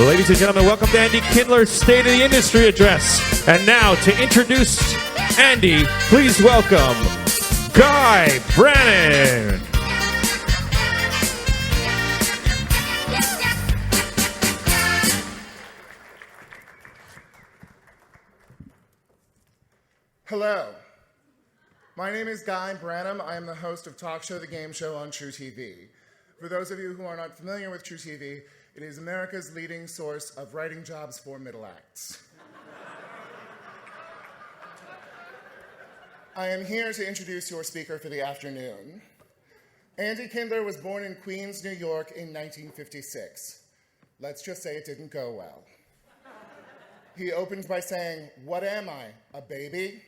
Ladies and gentlemen, welcome to Andy Kindler's State of the Industry Address. And now, to introduce Andy, please welcome Guy Branum. Hello. My name is Guy Branum. I am the host of Talk Show, the Game Show on True TV. For those of you who are not familiar with True TV, it is America's leading source of writing jobs for middle acts. I am here to introduce your speaker for the afternoon. Andy Kindler was born in Queens, New York in 1956. Let's just say it didn't go well. He opened by saying, "What am I, a baby?"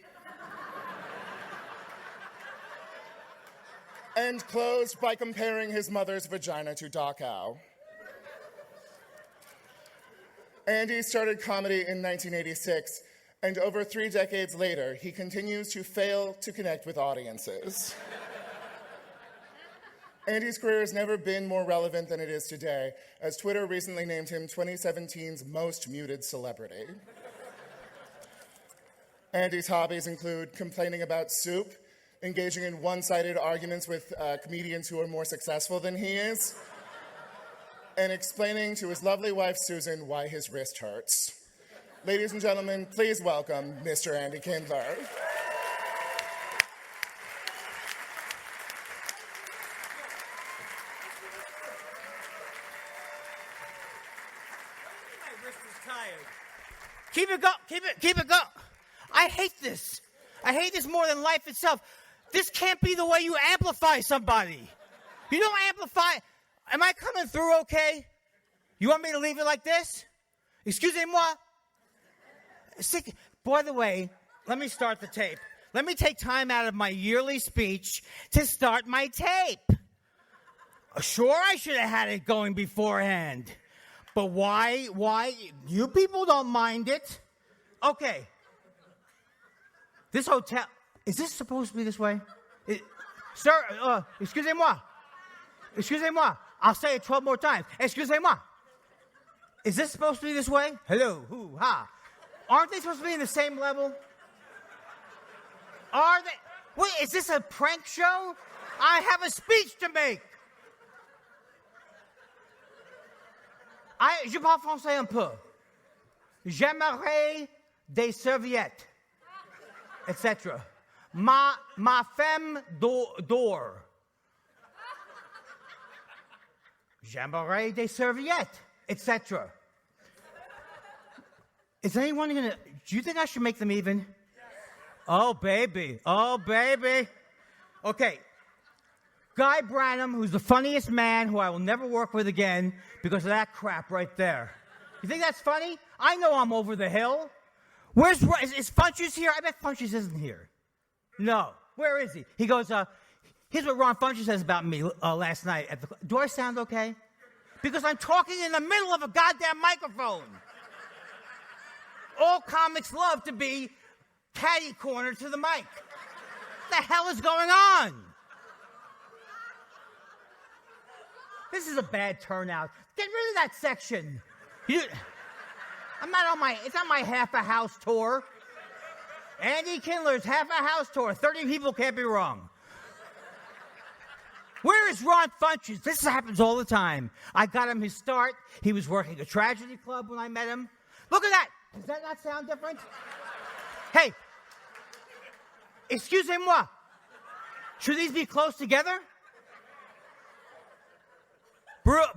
And closed by comparing his mother's vagina to Dachau. Andy started comedy in 1986, and over 3 decades later, he continues to fail to connect with audiences. Andy's career has never been more relevant than it is today, as Twitter recently named him 2017's most muted celebrity. Andy's hobbies include complaining about soup, engaging in one-sided arguments with comedians who are more successful than he is, and explaining to his lovely wife, Susan, why his wrist hurts. Ladies and gentlemen, please welcome Mr. Andy Kindler. My wrist is tired. Keep it go. I hate this. I hate this more than life itself. This can't be the way you amplify somebody. You don't amplify. Am I coming through okay? You want me to leave it like this? Excusez-moi. By the way, let me start the tape. Let me take time out of my yearly speech to start my tape. Sure, I should have had it going beforehand. But why? You people don't mind it. Okay. This hotel, is this supposed to be this way? Sir, excusez-moi. Excusez-moi. I'll say it 12 more times. Excusez-moi. Is this supposed to be this way? Hello, hoo, ha. Aren't they supposed to be in the same level? Are they? Wait, is this a prank show? I have a speech to make. Je parle français un peu. J'aimerais des serviettes, etc. Ma femme d'or. J'aimerais des serviettes, etc. Is anyone gonna? Do you think I should make them even? Yes. Oh baby. Okay. Guy Branum, who's the funniest man who I will never work with again because of that crap right there. You think that's funny? I know I'm over the hill. Is Funches here? I bet Funches isn't here. No. Where is he? He goes, here's what Ron Funches says about me last night. Do I sound okay? Because I'm talking in the middle of a goddamn microphone. All comics love to be catty-cornered to the mic. What the hell is going on? This is a bad turnout. Get rid of that section. It's not my half a house tour. Andy Kindler's half a house tour. 30 people can't be wrong. Where is Ron Funches? This happens all the time. I got him his start. He was working a tragedy club when I met him. Look at that. Does that not sound different? Hey, excusez-moi. Should these be close together?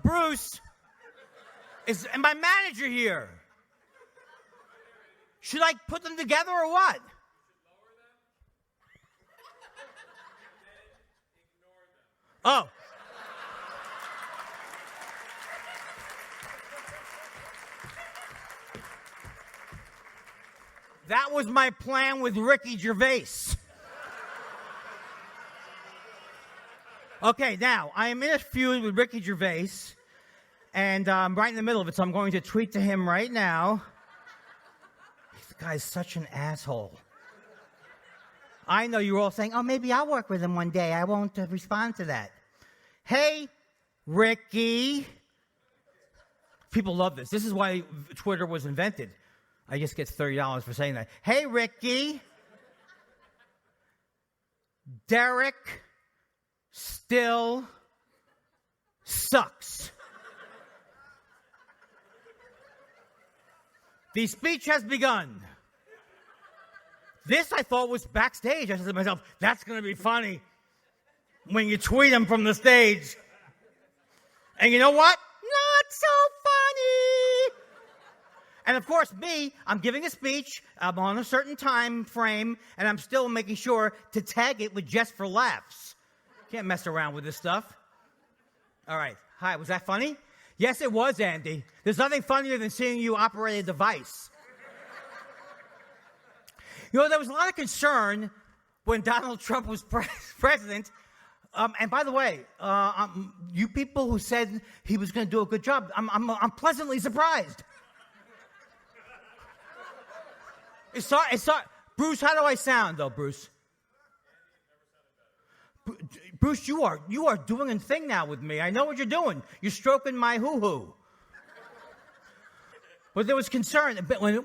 Bruce, and my manager here. Should I put them together or what? Oh. That was my plan with Ricky Gervais. Okay, now, I am in a feud with Ricky Gervais, and I'm right in the middle of it, so I'm going to tweet to him right now. This guy's such an asshole. I know you're all saying, oh, maybe I'll work with him one day. I won't respond to that. Hey, Ricky. People love this. This is why Twitter was invented. I just get $30 for saying that. Hey, Ricky. Derek still sucks. The speech has begun. This I thought was backstage. I said to myself, that's going to be funny when you tweet him from the stage. And you know what? Not so funny. And of course, I'm giving a speech. I'm on a certain time frame, and I'm still making sure to tag it with just for laughs. Can't mess around with this stuff. All right. Hi, was that funny? Yes, it was, Andy. There's nothing funnier than seeing you operate a device. You know, there was a lot of concern when Donald Trump was president. And by the way, you people who said he was going to do a good job, I'm pleasantly surprised. Bruce, how do I sound, though, Bruce? Bruce, you are doing a thing now with me. I know what you're doing. You're stroking my hoo-hoo. But there was concern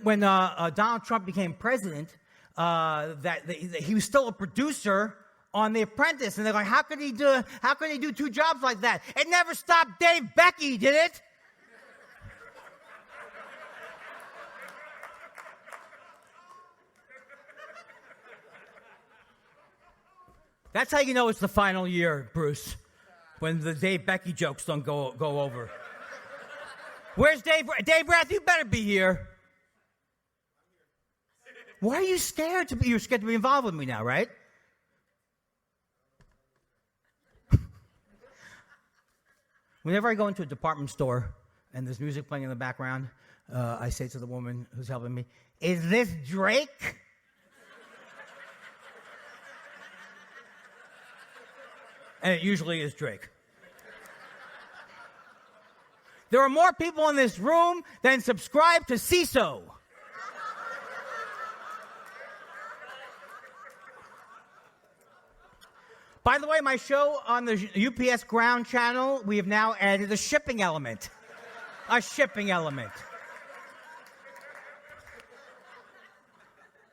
when Donald Trump became president that he was still a producer on The Apprentice, and they're like, how could he do two jobs like that? It never stopped Dave Becky, did it? That's how you know it's the final year, Bruce, when the Dave Becky jokes don't go over. Where's Dave? Dave Rath, you better be here. Why are you scared to be? You're scared to be involved with me now, right? Whenever I go into a department store and there's music playing in the background, I say to the woman who's helping me, "Is this Drake?" And it usually is Drake. There are more people in this room than subscribe to CISO. By the way, my show on the UPS Ground channel, we have now added a shipping element. A shipping element.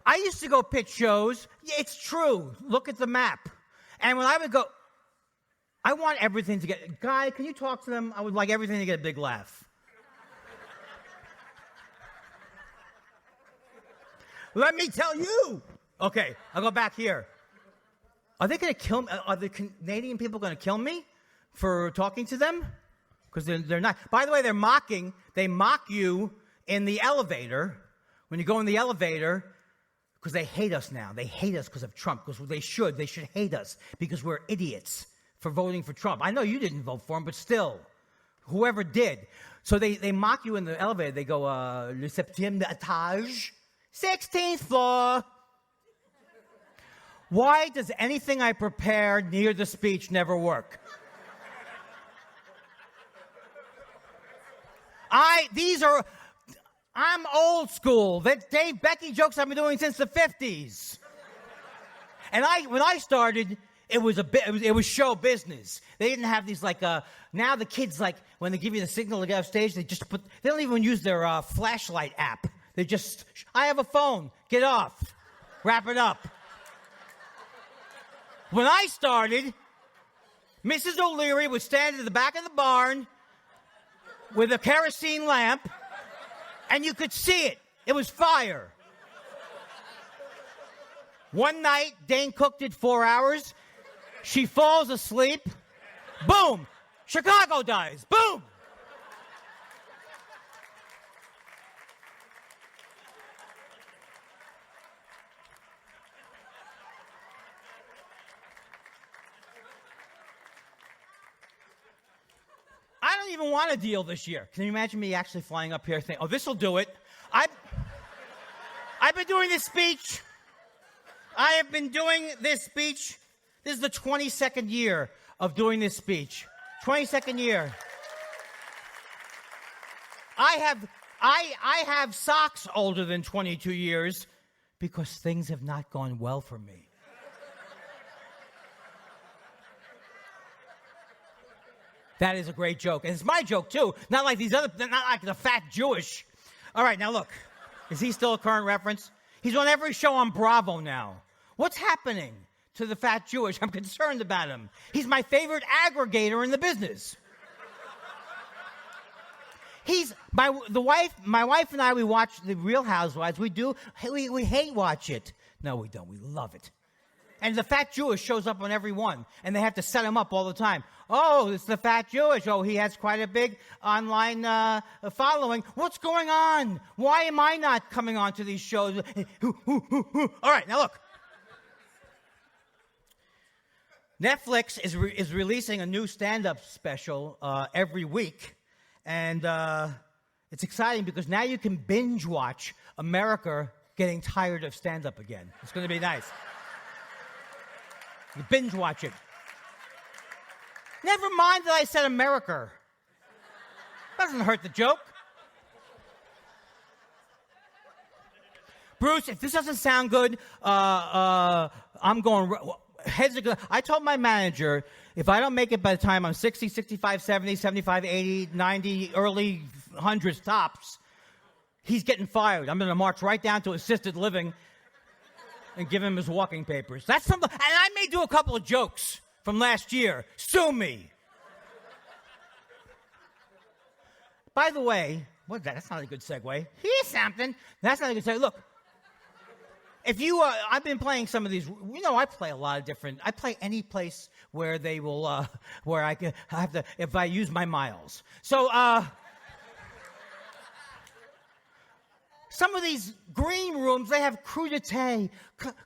I used to go pitch shows. It's true. Look at the map. And when I would go, I want everything to get... Guy, can you talk to them? I would like everything to get a big laugh. Let me tell you. Okay, I'll go back here. Are they going to kill me? Are the Canadian people going to kill me for talking to them? Because they're not. By the way, they mock you in the elevator. When you go in the elevator, because they hate us now. They hate us because of Trump, because they should hate us because we're idiots for voting for Trump. I know you didn't vote for him, but still, whoever did. So they mock you in the elevator. They go, le 7e étage, 16th floor. Why does anything I prepare near the speech never work? I'm old school. That Dave Becky jokes I've been doing since the 50s. And when I started, it was show business. They didn't have these now the kids when they give you the signal to get off stage, they don't even use their flashlight app. They just, I have a phone, get off, wrap it up. When I started, Mrs. O'Leary would stand at the back of the barn with a kerosene lamp, and you could see it. It was fire. One night, Dane Cook did 4 hours. She falls asleep. Boom! Chicago dies. Boom! I don't even want a deal this year. Can you imagine me actually flying up here saying, oh, this will do it. I've been doing this speech. I have been doing this speech. This is the 22nd year of doing this speech. 22nd year. I have socks older than 22 years because things have not gone well for me. That is a great joke. And it's my joke, too. Not like not like the fat Jewish. All right, now look. Is he still a current reference? He's on every show on Bravo now. What's happening to the fat Jewish? I'm concerned about him. He's my favorite aggregator in the business. My wife and I, we watch The Real Housewives. We hate watch it. No, we don't. We love it. And the fat Jewish shows up on every one, and they have to set him up all the time. Oh, it's the fat Jewish. Oh, he has quite a big online following. What's going on? Why am I not coming on to these shows? All right, now look. Netflix is releasing a new stand-up special every week, and it's exciting because now you can binge watch America getting tired of stand-up again. It's going to be nice. You binge watch it. Never mind that I said America. Doesn't hurt the joke. Bruce, if this doesn't sound good, I'm going... I told my manager, if I don't make it by the time I'm 60, 65, 70, 75, 80, 90, early hundreds tops, he's getting fired. I'm going to march right down to assisted living and give him his walking papers. And I may do a couple of jokes from last year. Sue me. By the way, what's that? That's not a good segue. Here's something. That's not a good segue. Look, if you, I've been playing some of these. I play a lot of different. I play any place where they will, where I have to, if I use my miles. So, some of these green rooms, they have crudité,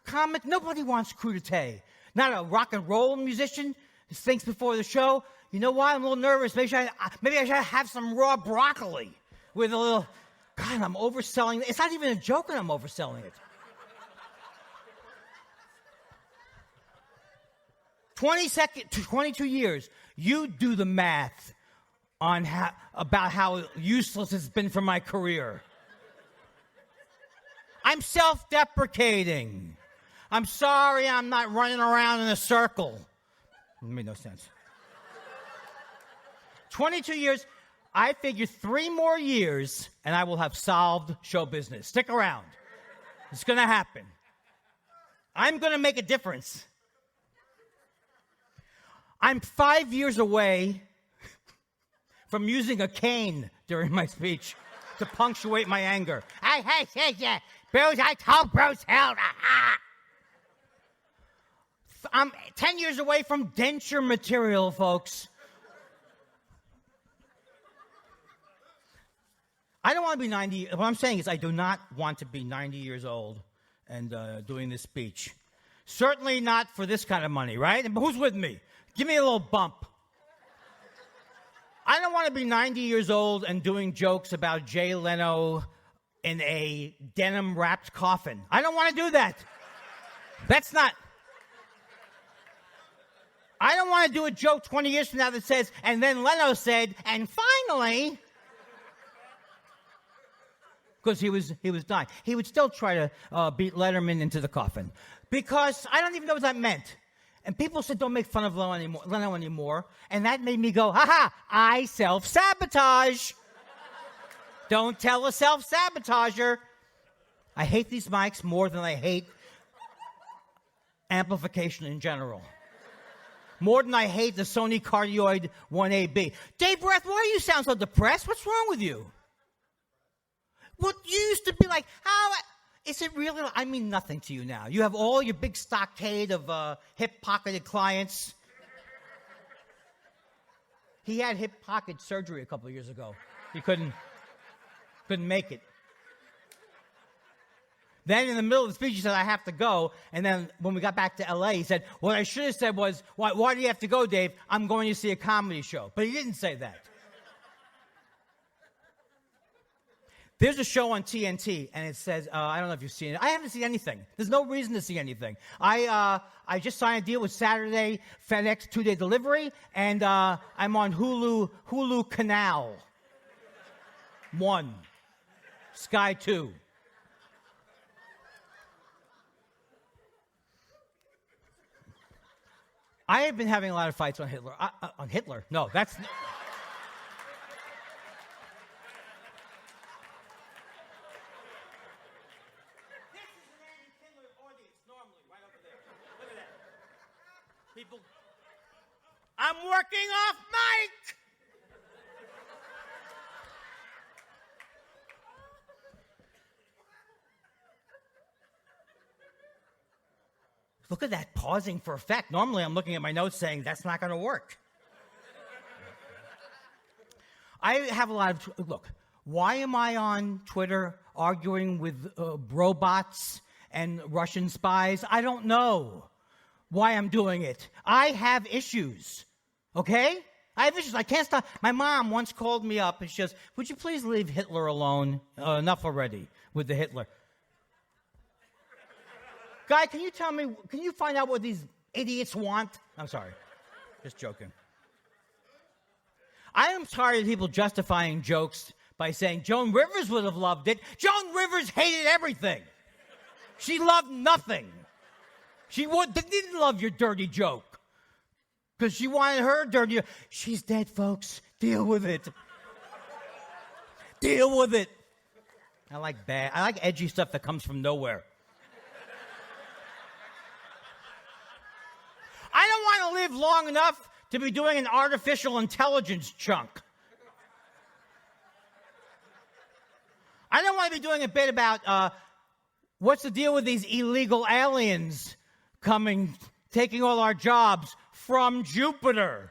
comic. Nobody wants crudité. Not a rock and roll musician who thinks before the show. You know why? I'm a little nervous. Maybe I should have some raw broccoli with a little. God, I'm overselling. It's not even a joke, and I'm overselling it. 22 years. You do the math on about how useless it's been for my career. I'm self-deprecating. I'm sorry I'm not running around in a circle. It made no sense. 22 years. I figure 3 more years, and I will have solved show business. Stick around. It's going to happen. I'm going to make a difference. I'm 5 years away from using a cane during my speech to punctuate my anger. Bruce, I told Bruce Hill. I'm 10 years away from denture material, folks. I don't want to be 90. What I'm saying is I do not want to be 90 years old and doing this speech. Certainly not for this kind of money, right? And who's with me? Give me a little bump. I don't want to be 90 years old and doing jokes about Jay Leno in a denim-wrapped coffin. I don't want to do that. That's not... I don't want to do a joke 20 years from now that says, and then Leno said, and finally... Because he was dying. He would still try to beat Letterman into the coffin. Because I don't even know what that meant. And people said, don't make fun of Leno anymore. And that made me go, I self-sabotage. Don't tell a self-sabotager. I hate these mics more than I hate amplification in general. More than I hate the Sony Cardioid 1AB. Dave Breath, why do you sound so depressed? What's wrong with you? What you used to be like, how is it really? I mean nothing to you now. You have all your big stockade of hip-pocketed clients. He had hip pocket surgery a couple of years ago. He couldn't make it. Then in the middle of the speech, he said, I have to go. And then when we got back to L.A., he said, what I should have said was, why do you have to go, Dave? I'm going to see a comedy show. But he didn't say that. There's a show on TNT, and it says, I don't know if you've seen it. I haven't seen anything. There's no reason to see anything. I just signed a deal with Saturday FedEx 2-day delivery, and I'm on Hulu Canal 1, Sky 2. I have been having a lot of fights on Hitler. On Hitler? No, that's... This is an anti-Kindler audience normally, right over there. Look at that. People... I'm working off mic! Look at that, pausing for effect. Normally I'm looking at my notes saying, that's not going to work. I have a lot of... Look, why am I on Twitter arguing with robots and Russian spies? I don't know why I'm doing it. I have issues, okay? I have issues. I can't stop. My mom once called me up and she goes, would you please leave Hitler alone? Enough already with the Hitler. Guy, can you find out what these idiots want? I'm sorry. Just joking. I am tired of people justifying jokes by saying Joan Rivers would have loved it. Joan Rivers hated everything. She loved nothing. She didn't love your dirty joke because she wanted her dirty. She's dead, folks. Deal with it. Deal with it. I like edgy stuff that comes from nowhere. I don't want to live long enough to be doing an artificial intelligence chunk. I don't want to be doing a bit about what's the deal with these illegal aliens coming, taking all our jobs from Jupiter.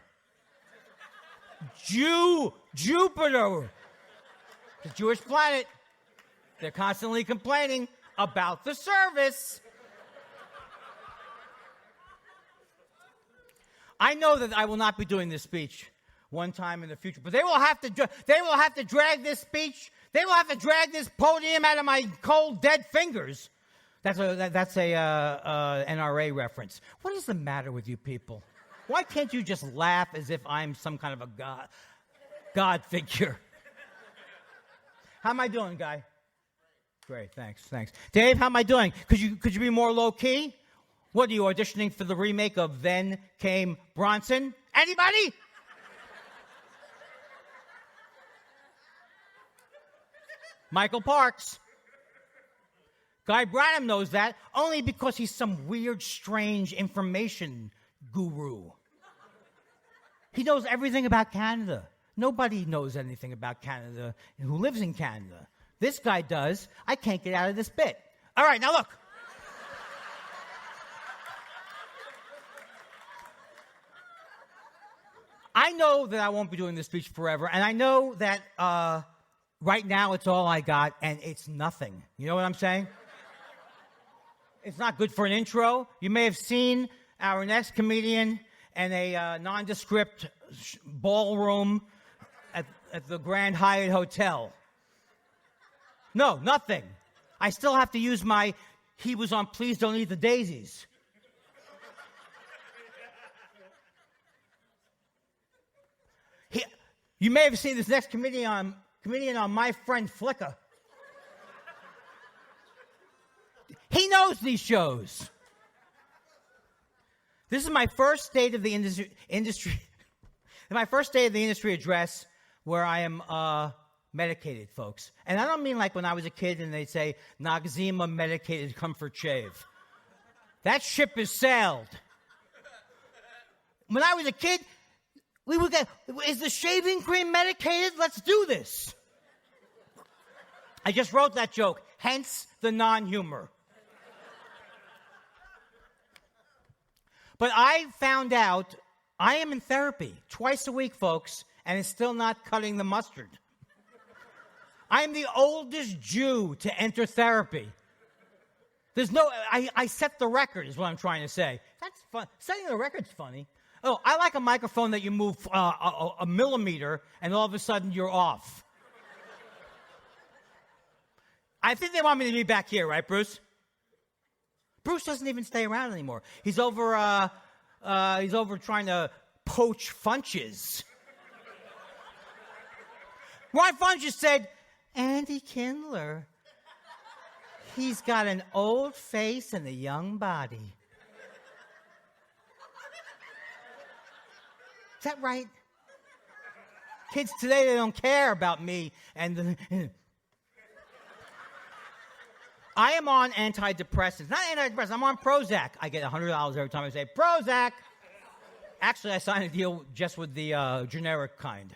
Jupiter. The Jewish planet. They're constantly complaining about the service. I know that I will not be doing this speech one time in the future, but they will have to drag this speech. They will have to drag this podium out of my cold, dead fingers. That's a NRA reference. What is the matter with you people? Why can't you just laugh as if I'm some kind of a God figure? How am I doing, Guy? Great, thanks. Dave, how am I doing? Could you be more low key? What, are you auditioning for the remake of Then Came Bronson? Anybody? Michael Parks. Guy Branum knows that only because he's some weird, strange information guru. He knows everything about Canada. Nobody knows anything about Canada who lives in Canada. This guy does. I can't get out of this bit. All right, now look. I know that I won't be doing this speech forever, and I know that right now it's all I got, and it's nothing. You know what I'm saying? It's not good for an intro. You may have seen our next comedian in a nondescript ballroom at the Grand Hyatt Hotel. No, nothing. I still have to use my, he was on Please Don't Eat the Daisies. You may have seen this next comedian on My Friend Flicka. He knows these shows. This is my first State of the Industry my first State of the Industry address where I am medicated, folks. And I don't mean like when I was a kid and they'd say, Noxzema medicated comfort shave. That ship has sailed. When I was a kid, we would get, is the shaving cream medicated? Let's do this. I just wrote that joke, hence the non-humor. But I found out I am in therapy twice a week, folks, and it's still not cutting the mustard. I am the oldest Jew to enter therapy. There's no, I set the record is what I'm trying to say. That's fun. Setting the record's funny. Oh, I like a microphone that you move a millimeter and all of a sudden you're off. I think they want me to be back here, right, Bruce? Bruce doesn't even stay around anymore. He's over trying to poach Funches. Ron Funches said, Andy Kindler, he's got an old face and a young body. Is that right? Kids today, they don't care about me. And I am on antidepressants. Not antidepressants, I'm on Prozac. I get $100 every time I say Prozac. Actually, I signed a deal just with the generic kind.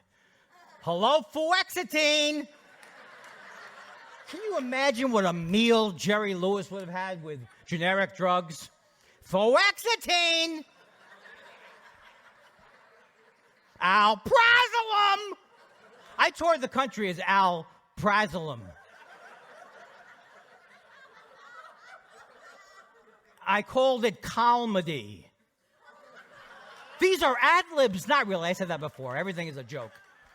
Hello, fluoxetine. Can you imagine what a meal Jerry Lewis would have had with generic drugs? Fluoxetine. Alprazolam. I toured the country as Alprazolam. I called it Calmady. These are ad-libs, not really. I said that before. Everything is a joke.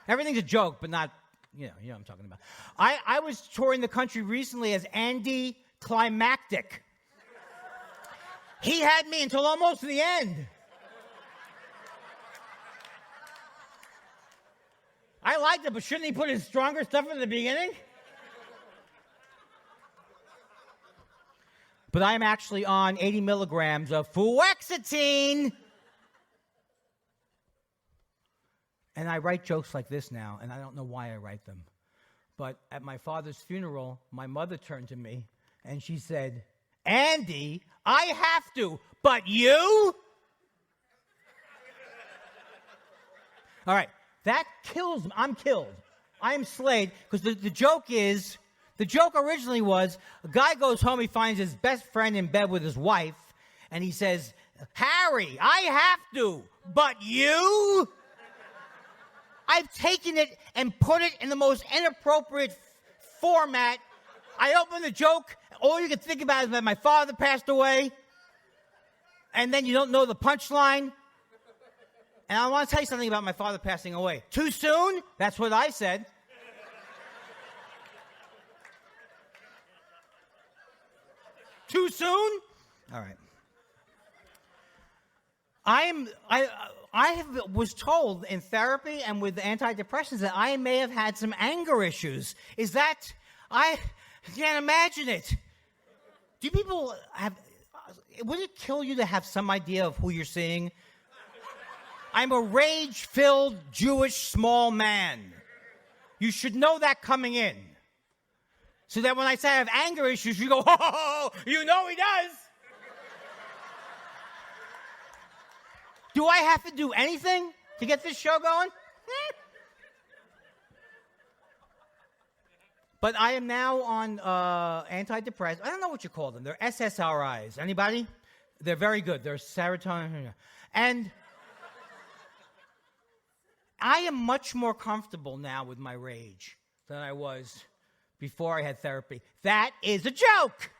Everything's a joke, but not, you know what I'm talking about. I was touring the country recently as Andy Climactic. He had me until almost the end. I liked it, but shouldn't he put his stronger stuff in the beginning? But I'm actually on 80 milligrams of fluoxetine. And I write jokes like this now, and I don't know why I write them. But at my father's funeral, my mother turned to me, and she said, Andy, I have to, but you? All right, that kills me. I'm killed. I'm slayed, because the joke originally was, a guy goes home, he finds his best friend in bed with his wife, and he says, Harry, I have to, but you? I've taken it and put it in the most inappropriate format. I open the joke, all you can think about is that my father passed away, and then you don't know the punchline. And I want to tell you something about my father passing away. Too soon? That's what I said. Too soon? All right. I was told in therapy and with antidepressants that I may have had some anger issues. Is that, I can't imagine it. Do people have, would it kill you to have some idea of who you're seeing? I'm a rage-filled Jewish small man. You should know that coming in. So that when I say I have anger issues, you go, oh, you know he does. Do I have to do anything to get this show going? But I am now on antidepressants. I don't know what you call them. They're SSRIs. Anybody? They're very good. They're serotonin. And I am much more comfortable now with my rage than I was before I had therapy. That is a joke.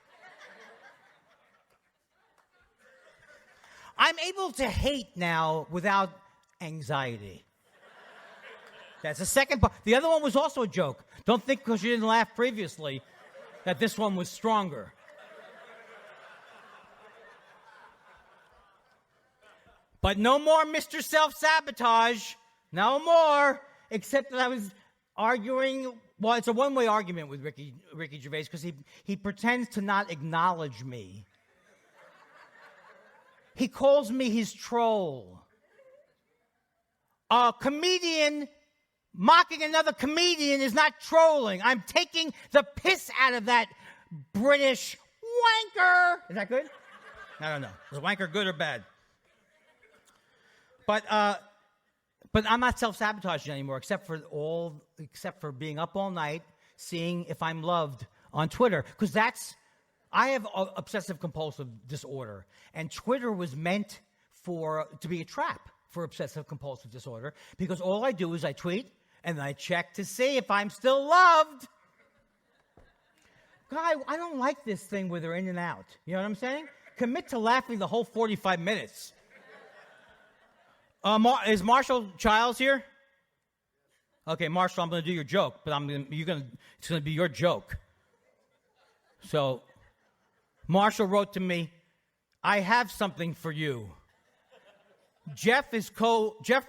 I'm able to hate now without anxiety. That's the second part. The other one was also a joke. Don't think because you didn't laugh previously that this one was stronger. But no more Mr. Self-Sabotage. No more. Except that I was arguing. Well, it's a one-way argument with Ricky Gervais because he pretends to not acknowledge me. He calls me his troll. A comedian mocking another comedian is not trolling. I'm taking the piss out of that British wanker. Is that good? I don't know. Is wanker good or bad? But I'm not self-sabotaging anymore, except for being up all night, seeing if I'm loved on Twitter, because I have obsessive compulsive disorder, and Twitter was meant to be a trap for obsessive compulsive disorder, because all I do is I tweet and I check to see if I'm still loved. Guy, I don't like this thing where they're in and out. You know what I'm saying? Commit to laughing the whole 45 minutes. Is Marshall Childs here? Okay, Marshall, I'm going to do your joke, but it's going to be your joke. So, Marshall wrote to me, I have something for you. Jeff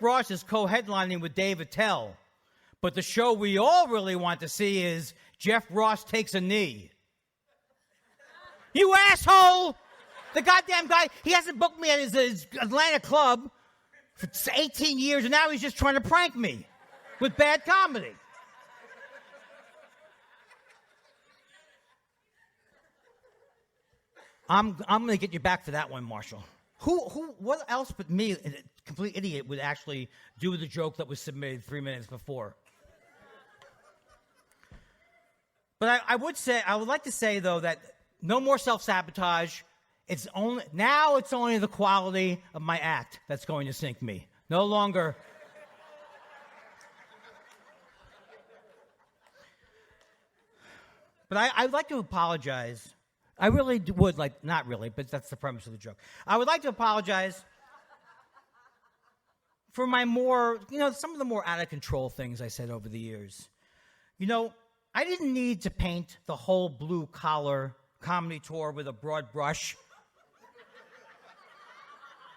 Ross is co-headlining with Dave Attell, but the show we all really want to see is Jeff Ross Takes a Knee. You asshole! The goddamn guy, he hasn't booked me at his Atlanta club for 18 years, and now he's just trying to prank me with bad comedy. I'm going to get you back for that one, Marshall. What else but me, a complete idiot, would actually do the joke that was submitted 3 minutes before? But I would like to say, though, that no more self-sabotage. It's only the quality of my act that's going to sink me. No longer. But I'd like to apologize. I really would like, not really, but that's the premise of the joke. I would like to apologize for my some of the more out of control things I said over the years. I didn't need to paint the whole blue collar comedy tour with a broad brush.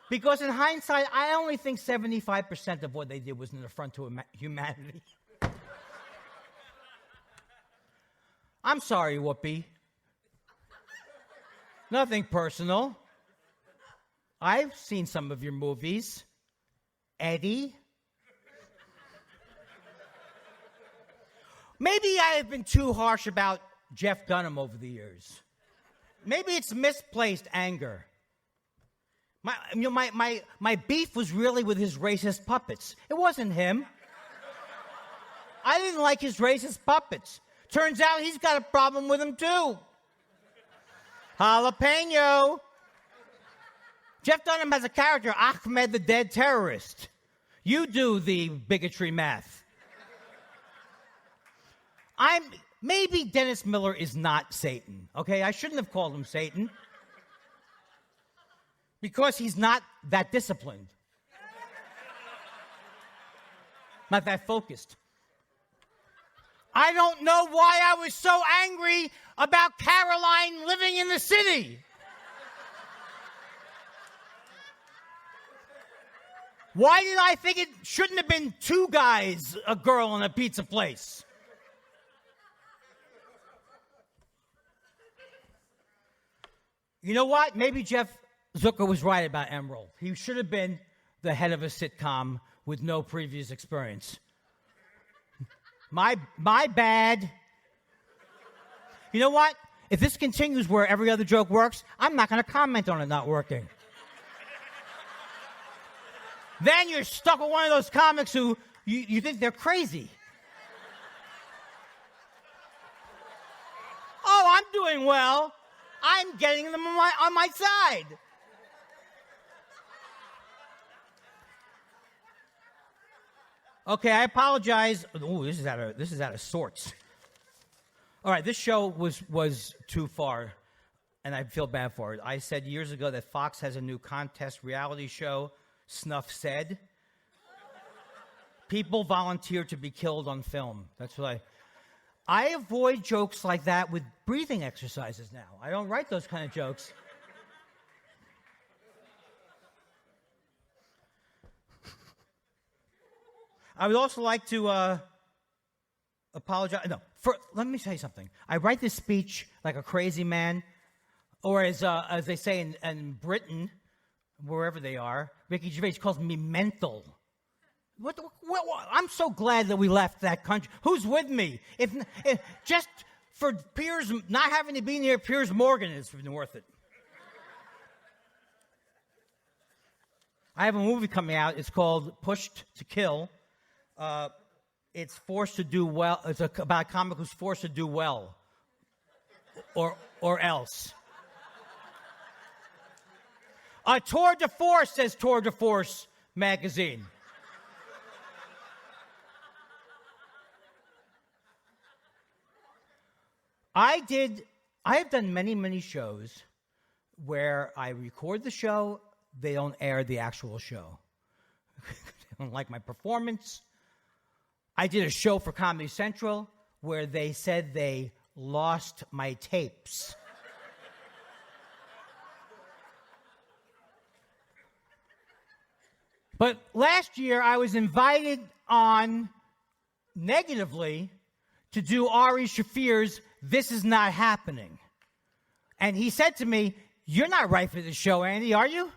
Because in hindsight, I only think 75% of what they did was an affront to humanity. I'm sorry, Whoopi. Nothing personal. I've seen some of your movies. Eddie. Maybe I have been too harsh about Jeff Dunham over the years. Maybe it's misplaced anger. My beef was really with his racist puppets. It wasn't him. I didn't like his racist puppets. Turns out he's got a problem with them too. Jalapeno. Jeff Dunham has a character, Ahmed the Dead Terrorist. You do the bigotry math. Maybe Dennis Miller is not Satan, okay? I shouldn't have called him Satan. Because he's not that disciplined. Not that focused. I don't know why I was so angry about Caroline living in the city. Why did I think it shouldn't have been two guys, a girl, and a pizza place? You know what? Maybe Jeff Zucker was right about Emerald. He should have been the head of a sitcom with no previous experience. My bad. You know what? If this continues where every other joke works, I'm not going to comment on it not working. Then you're stuck with one of those comics who you think they're crazy. Oh, I'm doing well. I'm getting them on my side. Okay, I apologize. Ooh, this is out of sorts. All right, this show was too far, and I feel bad for it. I said years ago that Fox has a new contest reality show, Snuff Said. People volunteer to be killed on film. That's what I avoid jokes like that with breathing exercises now. I don't write those kind of jokes. I would also like to apologize. No, let me say something. I write this speech like a crazy man, or as they say in Britain, wherever they are, Ricky Gervais calls me mental. What? I'm so glad that we left that country. Who's with me? If just for Piers not having to be near Piers Morgan is worth it. I have a movie coming out. It's called Pushed to Kill. It's forced to do well. It's about a comic who's forced to do well, or else. A tour de force, says Tour de Force magazine. I have done many, many shows where I record the show, they don't air the actual show. They don't like my performance. I did a show for Comedy Central where they said they lost my tapes. But last year, I was invited on negatively to do Ari Shaffir's This Is Not Happening. And he said to me, "You're not right for this show, Andy, are you?"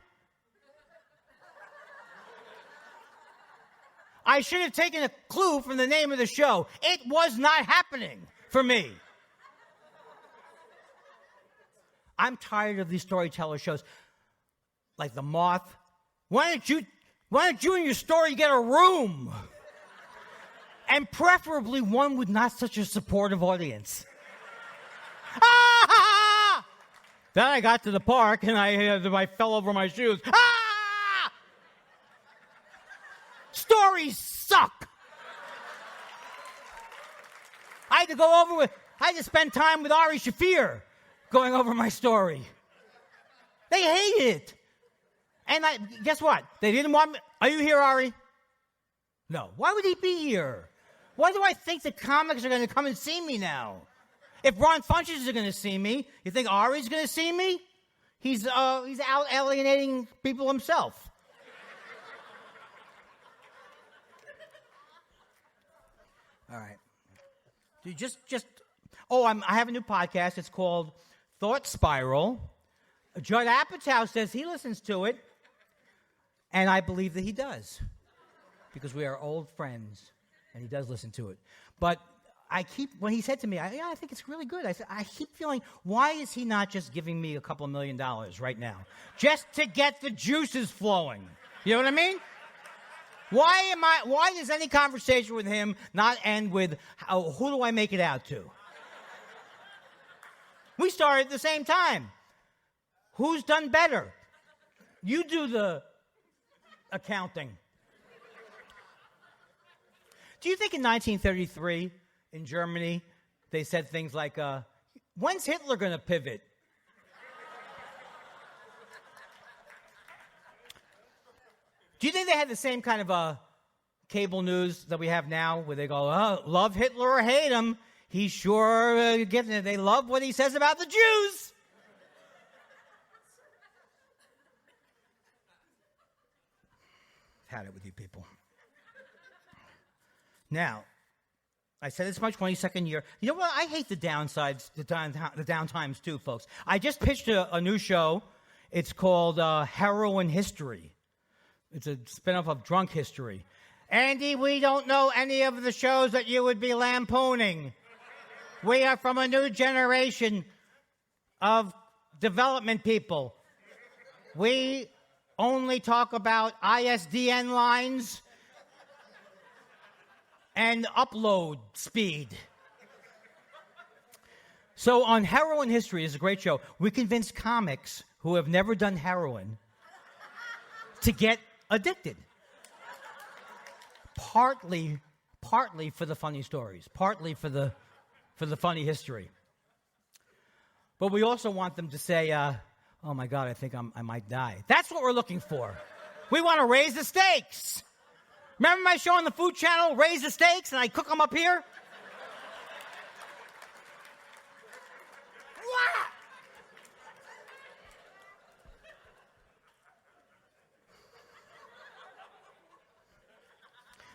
I should have taken a clue from the name of the show. It was not happening for me. I'm tired of these storyteller shows. Like The Moth. Why don't you in your story get a room? And preferably one with not such a supportive audience. Ah! Then I got to the park and I fell over my shoes. Ah! Stories suck. I had to spend time with Ari Shafir going over my story. They hated it. And guess what? They didn't want me. Are you here, Ari? No. Why would he be here? Why do I think the comics are going to come and see me now? If Ron Funches is going to see me, you think Ari's going to see me? He's out alienating people himself. All right. Dude, I have a new podcast. It's called Thought Spiral. Judd Apatow says he listens to it, and I believe that he does, because we are old friends, and he does listen to it. But when he said to me, I think it's really good. I said, I keep feeling, why is he not just giving me a couple $1 million right now, just to get the juices flowing? You know what I mean? Why does any conversation with him not end with, who do I make it out to? We started at the same time. Who's done better? You do the accounting. Do you think in 1933 in Germany they said things like, when's Hitler going to pivot? Do you think they had the same kind of cable news that we have now, where they go, love Hitler or hate him, he's sure getting it. They love what he says about the Jews. I've had it with you people. Now, I said it's my 22nd year. You know what? I hate the downsides, the downtimes too, folks. I just pitched a new show. It's called Heroin History. It's a spinoff of Drunk History. Andy, we don't know any of the shows that you would be lampooning. We are from a new generation of development people. We only talk about ISDN lines and upload speed. So on Heroin History, is a great show. We convince comics who have never done heroin to get addicted. Partly for the funny stories, partly for the funny history. But we also want them to say, oh my God, I think I might die. That's what we're looking for. We want to raise the stakes. Remember my show on the Food Channel, Raise the Stakes, and I cook them up here?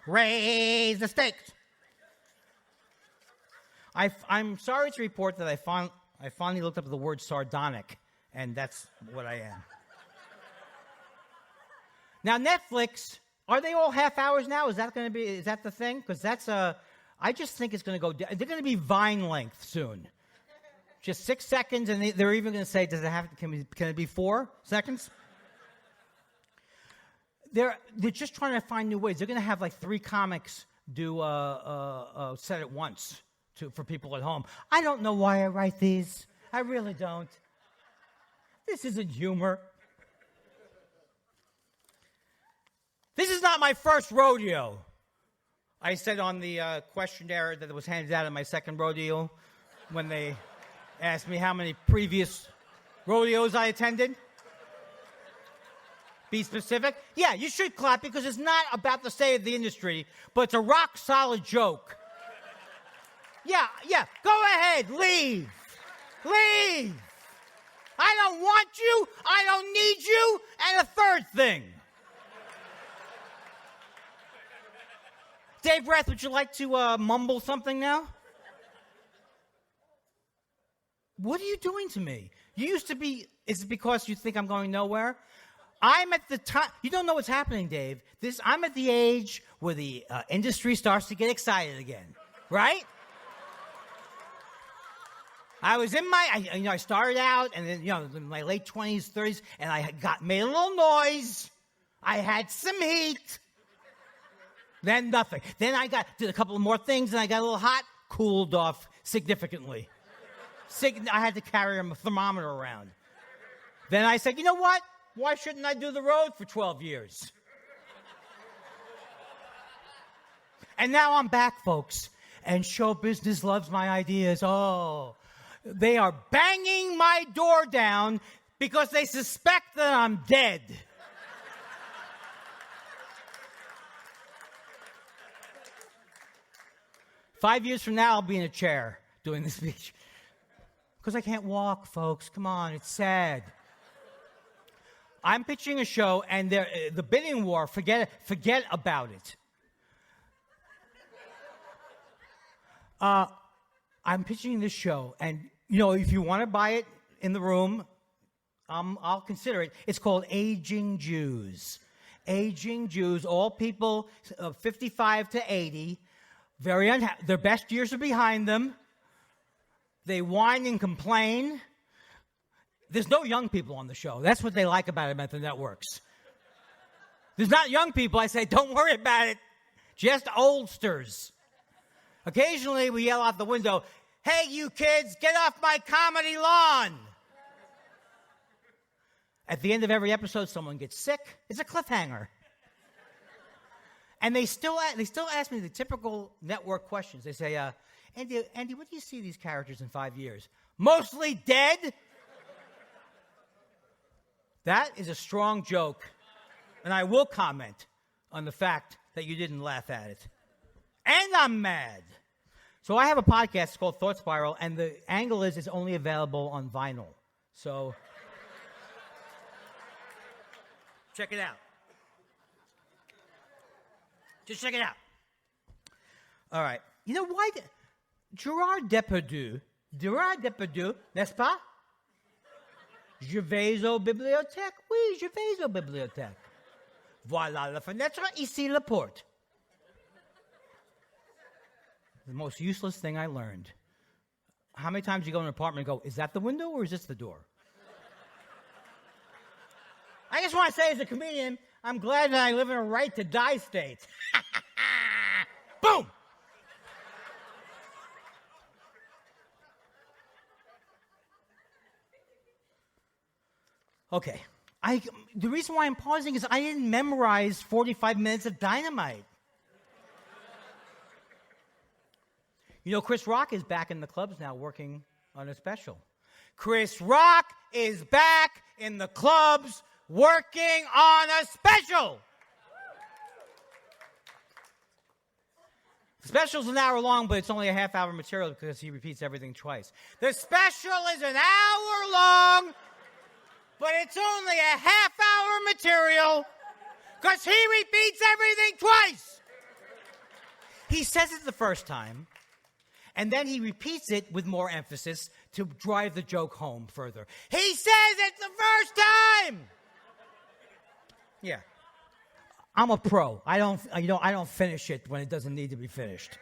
Raise the stakes. I'm sorry to report that I finally looked up the word sardonic, and that's what I am. Now, Netflix, are they all half hours now? Is that the thing? Because I just think it's going to go, they're going to be Vine length soon. Just 6 seconds, and they're even going to say, can it be 4 seconds? They're just trying to find new ways. They're going to have like 3 comics do set at once for people at home. I don't know why I write these. I really don't. This isn't humor. This is not my first rodeo. I said on the questionnaire that was handed out at my second rodeo when they asked me how many previous rodeos I attended. Be specific. Yeah, you should clap because it's not about the state of the industry, but it's a rock-solid joke. Yeah, go ahead, leave. Leave. I don't want you, I don't need you, and a third thing. Dave Rath, would you like to mumble something now? What are you doing to me? You used to be, is it because you think I'm going nowhere? I'm at the time. You don't know what's happening, Dave. I'm at the age where the industry starts to get excited again, right? I was in I started out, and then, in my late 20s, 30s, and I made a little noise. I had some heat. Then nothing. Then I did a couple of more things, and I got a little hot, cooled off significantly. I had to carry a thermometer around. Then I said, you know what? Why shouldn't I do the road for 12 years? And now I'm back, folks, and show business loves my ideas. Oh, they are banging my door down because they suspect that I'm dead. Five years from now, I'll be in a chair doing this speech. Because I can't walk, folks. Come on, it's sad. I'm pitching a show, and the bidding war, forget about it. I'm pitching this show, and, if you want to buy it in the room, I'll consider it. It's called Aging Jews. Aging Jews, all people 55 to 80, their best years are behind them. They whine and complain. There's no young people on the show. That's what they like about it at the networks. There's not young people. I say, don't worry about it. Just oldsters. Occasionally, we yell out the window, hey, you kids, get off my comedy lawn. At the end of every episode, someone gets sick. It's a cliffhanger. And they still ask me the typical network questions. They say, Andy, what do you see these characters in 5 years? Mostly dead? That is a strong joke. And I will comment on the fact that you didn't laugh at it. And I'm mad. So I have a podcast called Thought Spiral, and the angle is it's only available on vinyl. So check it out. Just check it out. All right. You know why? Gerard Depardieu, n'est-ce pas? Je vais aux bibliothèques. Oui, je vais aux bibliothèques. Voilà la fenêtre, ici la porte. The most useless thing I learned. How many times you go in an apartment and go, is that the window or is this the door? I just want to say as a comedian, I'm glad that I live in a right to die state. Boom! Okay. The reason why I'm pausing is I didn't memorize 45 minutes of dynamite. Chris Rock is back in the clubs now working on a special. Chris Rock is back in the clubs working on a special. The special's an hour long, but it's only a half-hour material because he repeats everything twice. The special is an hour long, but it's only a half-hour material because he repeats everything twice. He says it the first time, and then he repeats it with more emphasis to drive the joke home further. He says it the first time! Yeah. I'm a pro. I don't finish it when it doesn't need to be finished.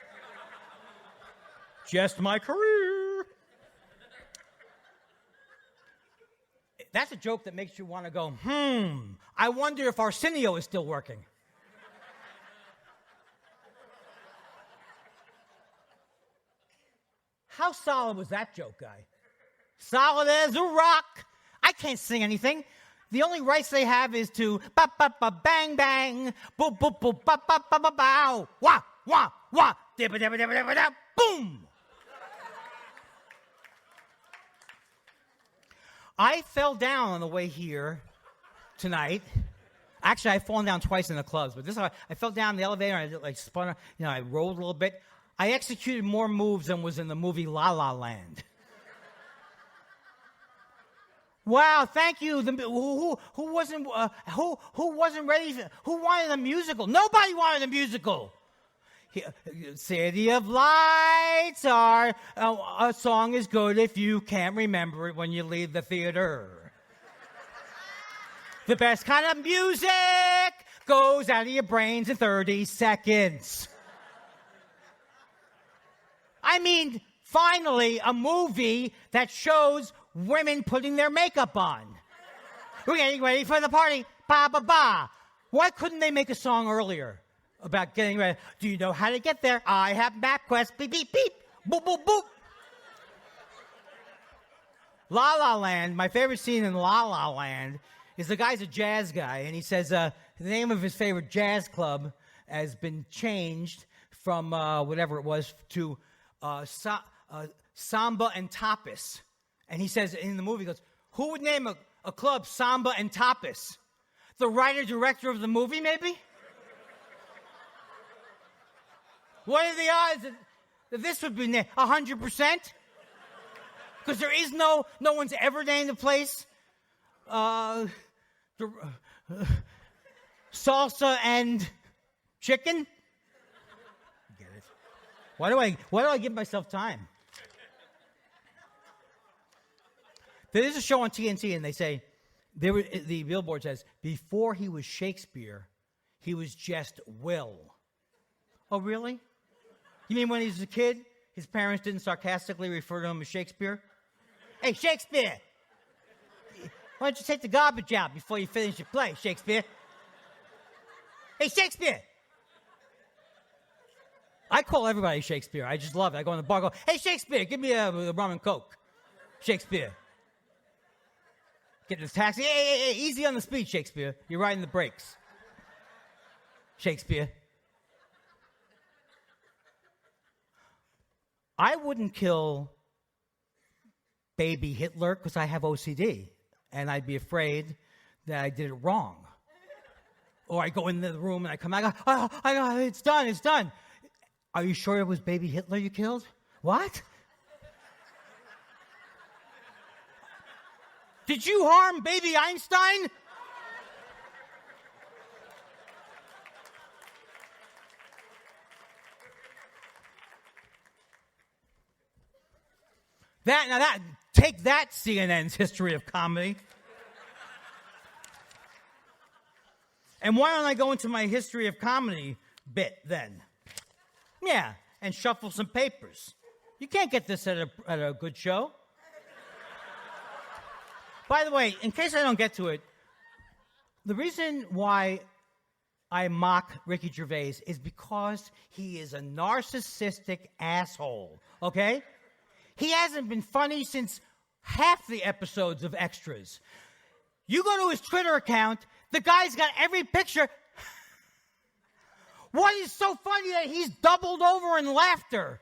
Just my career. That's a joke that makes you want to go, I wonder if Arsenio is still working. How solid was that joke, Guy? Solid as a rock. I can't sing anything. The only rights they have is to ba-ba-ba-bang bang, boop-boop-boop, ba-ba-ba-ba-bow, wah, wah, wah, dibba-dibba-dibba-dibba-da, boom. I fell down on the way here tonight. Actually, I've fallen down twice in the clubs, but this time I fell down the elevator and I spun, I rolled a little bit. I executed more moves than was in the movie La La Land. Wow, thank you. Who wasn't ready? Who wanted a musical? Nobody wanted a musical. City of Lights are a song is good if you can't remember it when you leave the theater. The best kind of music goes out of your brains in 30 seconds. I mean, finally, a movie that shows women putting their makeup on. We're getting ready for the party. Ba, ba, ba. Why couldn't they make a song earlier about getting ready? Do you know how to get there? I have MapQuest. Beep, beep, beep. Boop, boop, boop. La La Land, my favorite scene in La La Land is the guy's a jazz guy, and he says the name of his favorite jazz club has been changed from whatever it was to Samba and Tapas. And he says in the movie, he goes, who would name a club Samba and Tapas? The writer-director of the movie, maybe? What are the odds that this would be named? 100%? Because there is no one's ever named the place salsa and chicken. Get it? Why do I give myself time? There is a show on TNT, and they say the billboard says before he was Shakespeare, he was just Will. Oh, really? You mean when he was a kid, his parents didn't sarcastically refer to him as Shakespeare? Hey, Shakespeare! Why don't you take the garbage out before you finish your play, Shakespeare? Hey, Shakespeare! I call everybody Shakespeare. I just love it. I go in the bar and go, hey, Shakespeare, give me a rum and Coke. Shakespeare. Get in the taxi. Hey, easy on the speed, Shakespeare. You're riding the brakes. Shakespeare. I wouldn't kill baby Hitler because I have OCD, and I'd be afraid that I did it wrong. Or I go into the room and I come out, I go, it's done. Are you sure it was baby Hitler you killed? What? Did you harm baby Einstein? Take that, CNN's history of comedy. And why don't I go into my history of comedy bit then? Yeah, and shuffle some papers. You can't get this at a good show. By the way, in case I don't get to it, the reason why I mock Ricky Gervais is because he is a narcissistic asshole, okay? He hasn't been funny since half the episodes of Extras. You go to his Twitter account, the guy's got every picture. What is so funny that he's doubled over in laughter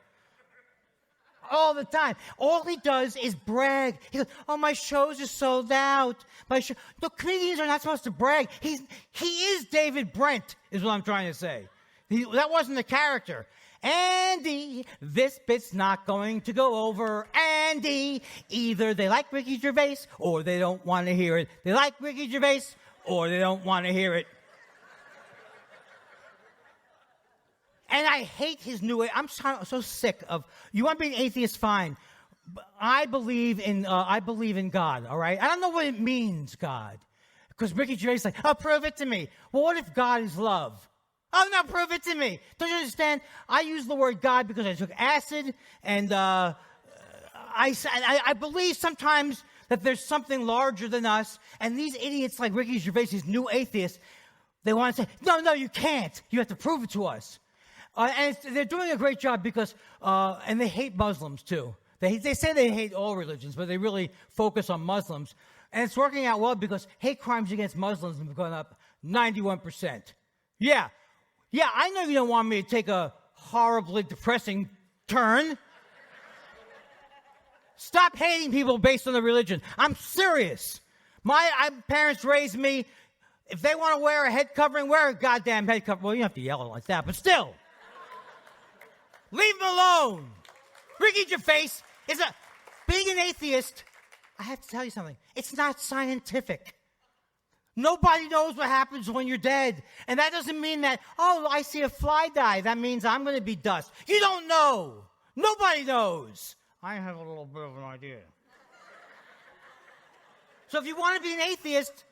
all the time? All he does is brag. He goes, oh, my shows are sold out. The comedians are not supposed to brag. He is David Brent, is what I'm trying to say. That wasn't the character. Andy, this bit's not going to go over. Andy, either they like Ricky Gervais or they don't want to hear it. They like Ricky Gervais or they don't want to hear it. And I hate his new way. I'm so sick of, you want to be an atheist, fine. I believe in God, all right? I don't know what it means, God. Because Ricky Gervais is like, oh, prove it to me. Well, what if God is love? Oh, no, prove it to me. Don't you understand? I use the word God because I took acid, and I believe sometimes that there's something larger than us, and these idiots like Ricky Gervais, these new atheists, they want to say, no, you can't. You have to prove it to us. And they're doing a great job because, and they hate Muslims too. They say they hate all religions, but they really focus on Muslims. And it's working out well because hate crimes against Muslims have gone up 91%. Yeah, I know you don't want me to take a horribly depressing turn. Stop hating people based on their religion. I'm serious. My parents raised me, if they want to wear a head covering, wear a goddamn head covering. Well, you don't have to yell it like that, but still. Leave them alone. Ricky Gervais is being an atheist. I have to tell you something. It's not scientific. Nobody knows what happens when you're dead. And that doesn't mean that, oh, I see a fly die. That means I'm going to be dust. You don't know. Nobody knows. I have a little bit of an idea. So if you want to be an atheist,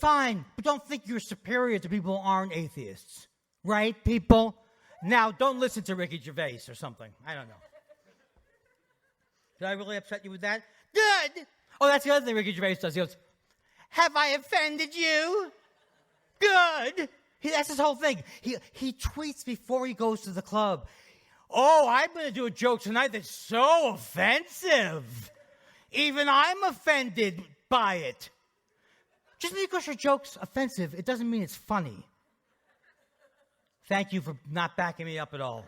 Fine, but don't think you're superior to people who aren't atheists. Right, people? Now, don't listen to Ricky Gervais or something. I don't know. Did I really upset you with that? Good! Oh, that's the other thing Ricky Gervais does. He goes, have I offended you? Good! That's his whole thing. He tweets before he goes to the club. Oh, I'm going to do a joke tonight that's so offensive. Even I'm offended by it. Just because your joke's offensive, it doesn't mean it's funny. Thank you for not backing me up at all.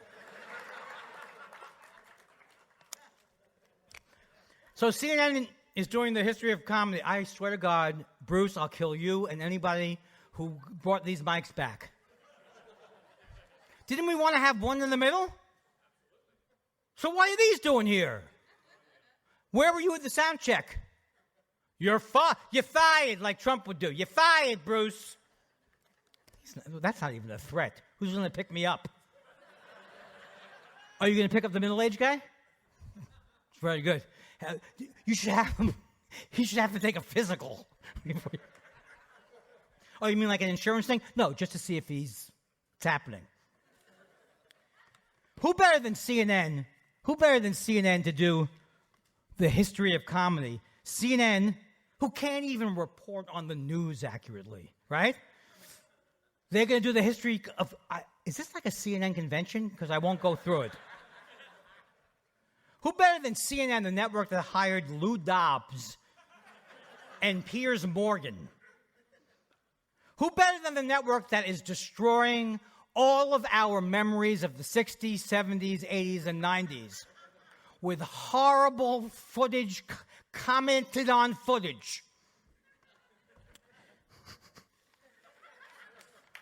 So CNN is doing the history of comedy. I swear to God, Bruce, I'll kill you and anybody who brought these mics back. Didn't we want to have one in the middle? So what are these doing here? Where were you at the sound check? You're fired, like Trump would do. You're fired, Bruce. That's not even a threat. Who's going to pick me up? Are you going to pick up the middle-aged guy? It's very good. You should have him. He should have to take a physical. Oh, you mean like an insurance thing? No, just to see if it's happening. Who better than CNN? Who better than CNN to do the history of comedy? CNN, who can't even report on the news accurately, right? They're going to do the history of... is this like a CNN convention? Because I won't go through it. Who better than CNN, the network that hired Lou Dobbs and Piers Morgan? Who better than the network that is destroying all of our memories of the 60s, 70s, 80s, and 90s with horrible footage, commented on footage?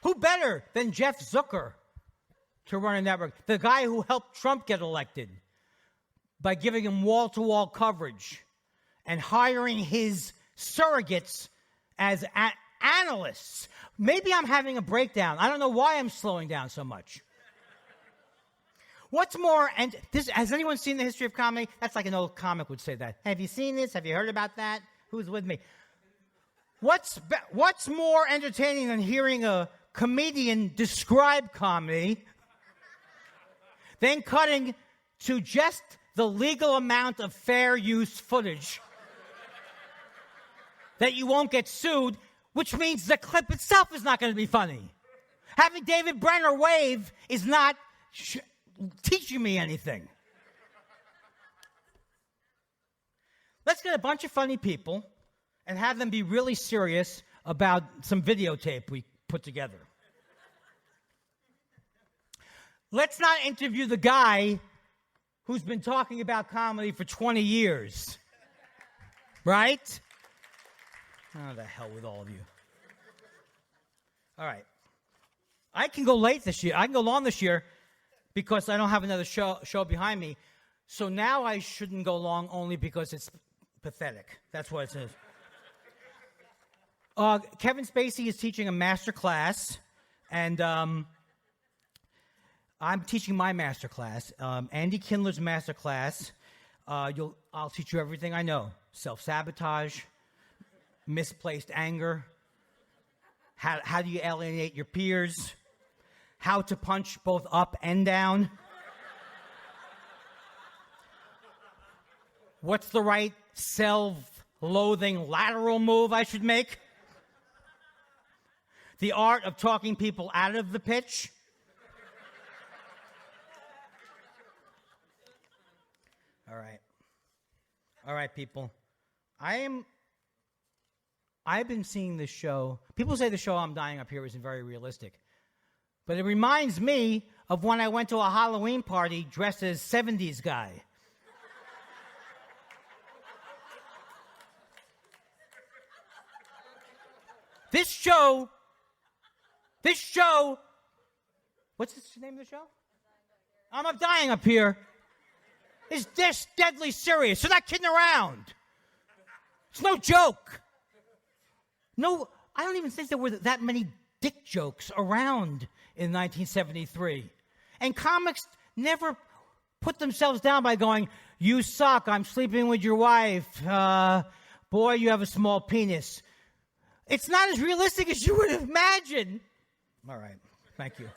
Who better than Jeff Zucker to run a network? The guy who helped Trump get elected by giving him wall-to-wall coverage and hiring his surrogates as analysts. Maybe I'm having a breakdown. I don't know why I'm slowing down so much. What's more, and this, has anyone seen the history of comedy? That's like an old comic would say that. Have you seen this? Have you heard about that? Who's with me? What's more entertaining than hearing a comedian describe comedy than cutting to just the legal amount of fair use footage that you won't get sued, which means the clip itself is not going to be funny. Having David Brenner wave is not teaching me anything. Let's get a bunch of funny people and have them be really serious about some videotape we put together. Let's not interview the guy who's been talking about comedy for 20 years. Right? Oh, the hell with all of you. All right. I can go late this year. I can go long this year because I don't have another show behind me. So now I shouldn't go long only because it's pathetic. That's what it says. Kevin Spacey is teaching a master class, and I'm teaching my master class. Andy Kindler's master class. I'll teach you everything I know. Self-sabotage, misplaced anger, how do you alienate your peers, how to punch both up and down, what's the right self-loathing lateral move I should make, the art of talking people out of the pitch. All right, people. I've been seeing this show. People say the show I'm Dying Up Here isn't very realistic. But it reminds me of when I went to a Halloween party dressed as 70s guy. This show, what's the name of the show? I'm Dying Up Here. Is this deadly serious? They're not kidding around. It's no joke. No, I don't even think there were that many dick jokes around in 1973. And comics never put themselves down by going, you suck, I'm sleeping with your wife, boy, you have a small penis. It's not as realistic as you would imagine. All right. Thank you.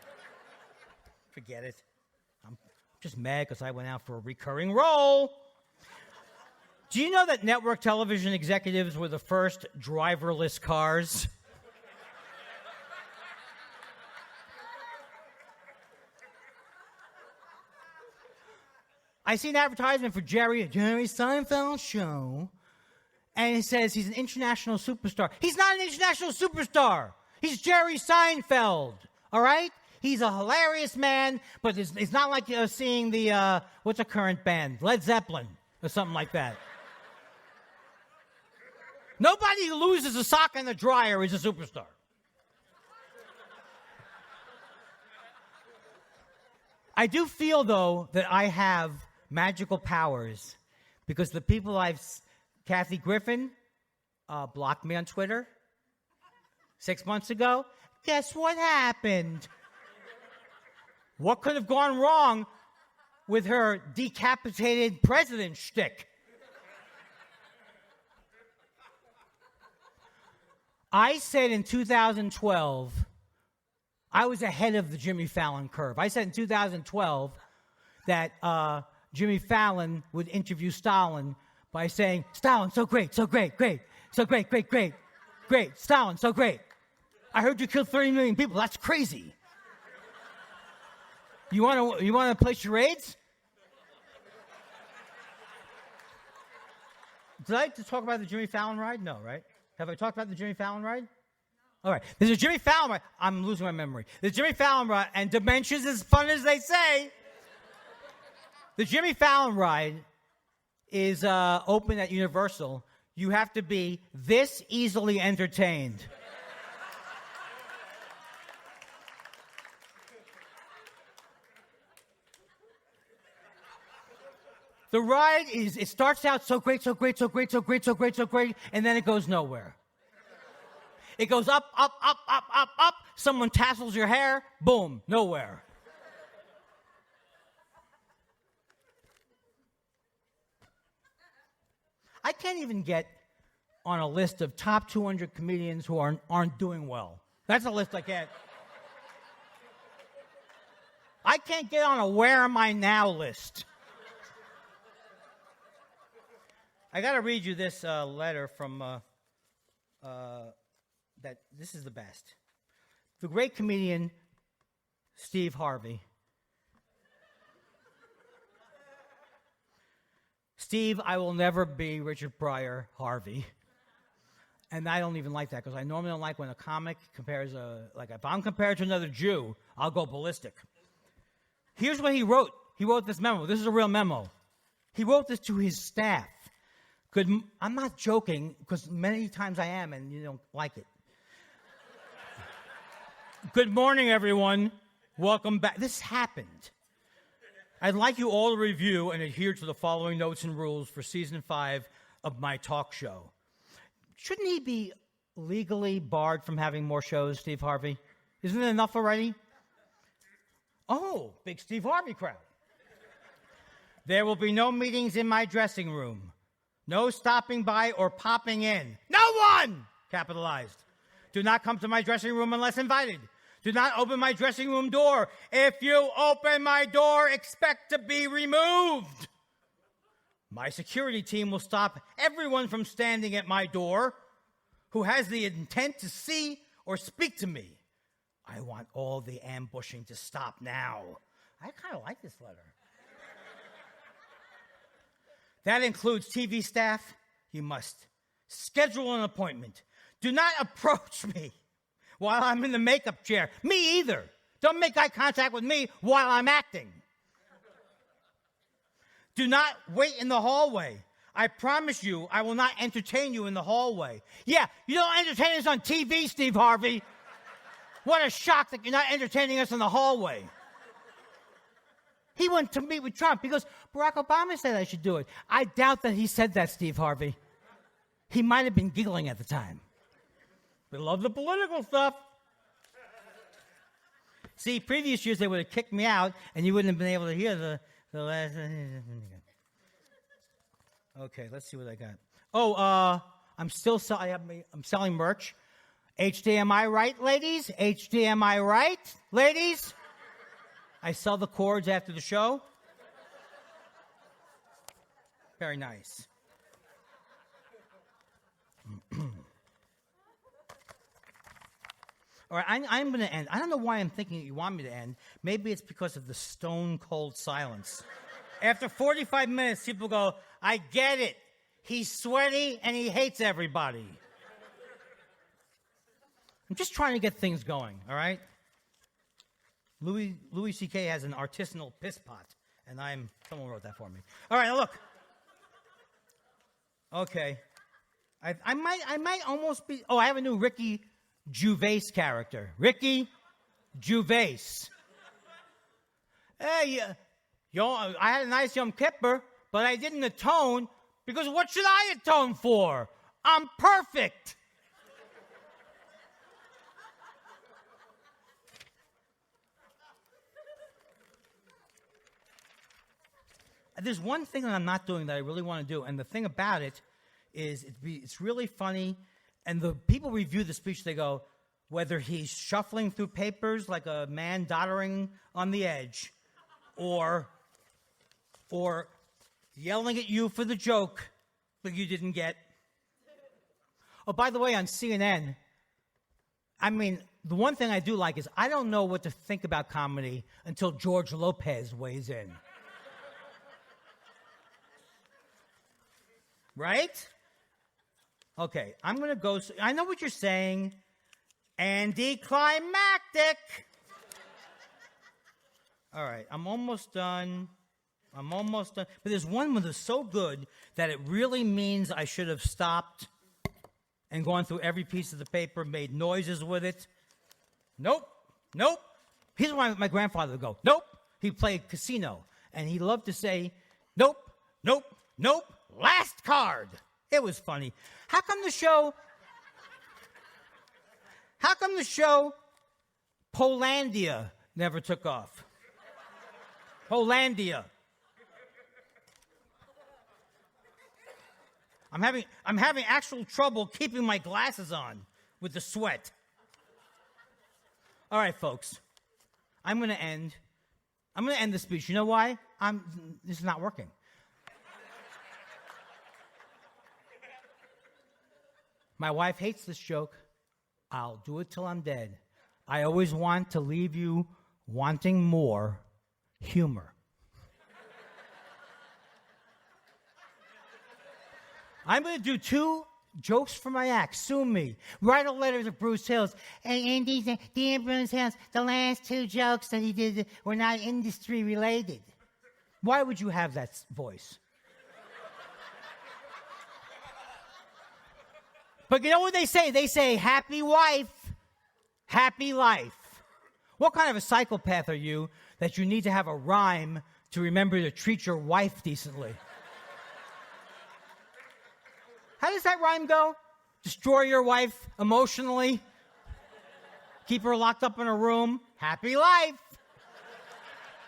Forget it. I'm just mad because I went out for a recurring role. Do you know that network television executives were the first driverless cars? I see an advertisement for Jerry Seinfeld's show, and it says he's an international superstar. He's not an international superstar. He's Jerry Seinfeld, all right? He's a hilarious man, but it's not like seeing the, what's a current band? Led Zeppelin or something like that. Nobody who loses a sock in the dryer is a superstar. I do feel, though, that I have magical powers because the people Kathy Griffin blocked me on Twitter 6 months ago. Guess what happened? What could have gone wrong with her decapitated president shtick? I said in 2012, I was ahead of the Jimmy Fallon curve. I said in 2012 that Jimmy Fallon would interview Stalin by saying, Stalin, so great, so great, great, so great, great, great, great, Stalin, so great. I heard you killed 30 million people. That's crazy. You want to play charades? Did I just talk about the Jimmy Fallon ride? No, right? Have I talked about the Jimmy Fallon ride? All right. There's a Jimmy Fallon ride. I'm losing my memory. The Jimmy Fallon ride, and dementia's as fun as they say. The Jimmy Fallon ride is open at Universal. You have to be this easily entertained. The ride it starts out so great, so great, so great, so great, so great, so great, and then it goes nowhere. It goes up, up, up, up, up, up. Someone tassels your hair, boom, nowhere. I can't even get on a list of top 200 comedians who aren't doing well. That's a list I can't. I can't get on a where am I now list. I got to read you this letter from this is the best. The great comedian Steve Harvey. Steve, I will never be Richard Pryor Harvey. And I don't even like that because I normally don't like when a comic compares like if I'm compared to another Jew, I'll go ballistic. Here's what he wrote. He wrote this memo. This is a real memo. He wrote this to his staff. I'm not joking because many times I am and you don't like it. Good morning, everyone. Welcome back. This happened. I'd like you all to review and adhere to the following notes and rules for season 5 of my talk show. Shouldn't he be legally barred from having more shows, Steve Harvey? Isn't it enough already? Oh, big Steve Harvey crowd. There will be no meetings in my dressing room. No stopping by or popping in. No one! Capitalized. Do not come to my dressing room unless invited. Do not open my dressing room door. If you open my door, expect to be removed. My security team will stop everyone from standing at my door who has the intent to see or speak to me. I want all the ambushing to stop now. I kind of like this letter. That includes TV staff. You must schedule an appointment. Do not approach me while I'm in the makeup chair. Me either. Don't make eye contact with me while I'm acting. Do not wait in the hallway. I promise you, I will not entertain you in the hallway. Yeah, you don't entertain us on TV, Steve Harvey. What a shock that you're not entertaining us in the hallway. He went to meet with Trump because Barack Obama said I should do it. I doubt that he said that, Steve Harvey. He might have been giggling at the time. We love the political stuff. See, previous years they would have kicked me out and you wouldn't have been able to hear the last. Okay, let's see what I got. Oh, I'm selling merch. HDMI right, ladies? HDMI right, ladies? I sell the cords after the show. Very nice. All right, I'm going to end. I don't know why I'm thinking you want me to end. Maybe it's because of the stone cold silence. After 45 minutes, people go, I get it. He's sweaty and he hates everybody. I'm just trying to get things going, all right? Louis C.K. has an artisanal piss pot, and someone wrote that for me. All right, now look. Okay. I might almost be, I have a new Ricky Gervais character. Ricky Gervais. Hey, I had a nice Yom Kippur, but I didn't atone because what should I atone for? I'm perfect. There's one thing that I'm not doing that I really want to do, and the thing about it is it's really funny, and the people review the speech, they go, whether he's shuffling through papers like a man doddering on the edge, or yelling at you for the joke that you didn't get. Oh, by the way, on CNN, the one thing I do like is I don't know what to think about comedy until George Lopez weighs in. Right? Okay, I'm going to go. I know what you're saying. Anticlimactic. All right, I'm almost done. But there's one that is so good that it really means I should have stopped and gone through every piece of the paper, made noises with it. Nope. Here's why my grandfather would go, nope. He played casino, and he loved to say, nope. Last card. It was funny. How come the show Polandia never took off? Polandia. I'm having actual trouble keeping my glasses on with the sweat. All right, folks. I'm going to end the speech. You know why? This is not working. My wife hates this joke. I'll do it till I'm dead. I always want to leave you wanting more humor. I'm going to do 2 jokes for my act. Sue me. Write a letter to Bruce Hills. Hey, Andy, Dan Bruce Hills, the last 2 jokes that he did were not industry related. Why would you have that voice? But you know what they say? They say, happy wife, happy life. What kind of a psychopath are you that you need to have a rhyme to remember to treat your wife decently? How does that rhyme go? Destroy your wife emotionally? Keep her locked up in a room? Happy life.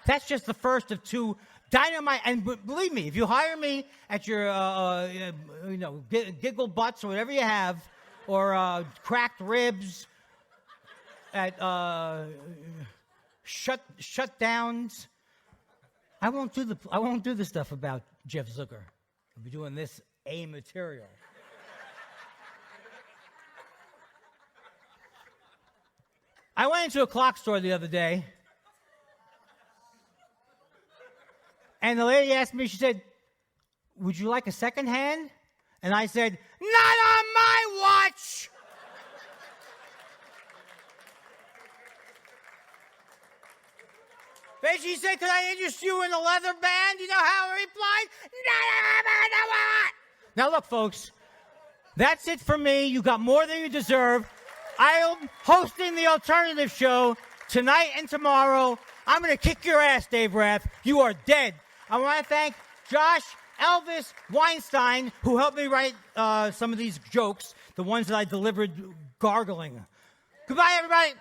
That's just the first of 2 dynamite. And believe me, if you hire me at your, giggle butts or whatever you have, or cracked ribs, at shutdowns, I won't do the stuff about Jeff Zucker. I'll be doing this material. I went into a clock store the other day, and the lady asked me, she said, would you like a second hand? And I said, not on my watch! Then she said, could I interest you in a leather band? You know how I replied? Not on my watch! Now look, folks, that's it for me. You got more than you deserve. I'm hosting the alternative show tonight and tomorrow. I'm going to kick your ass, Dave Rath. You are dead. I want to thank Josh Elvis Weinstein, who helped me write some of these jokes, the ones that I delivered gargling. Goodbye, everybody.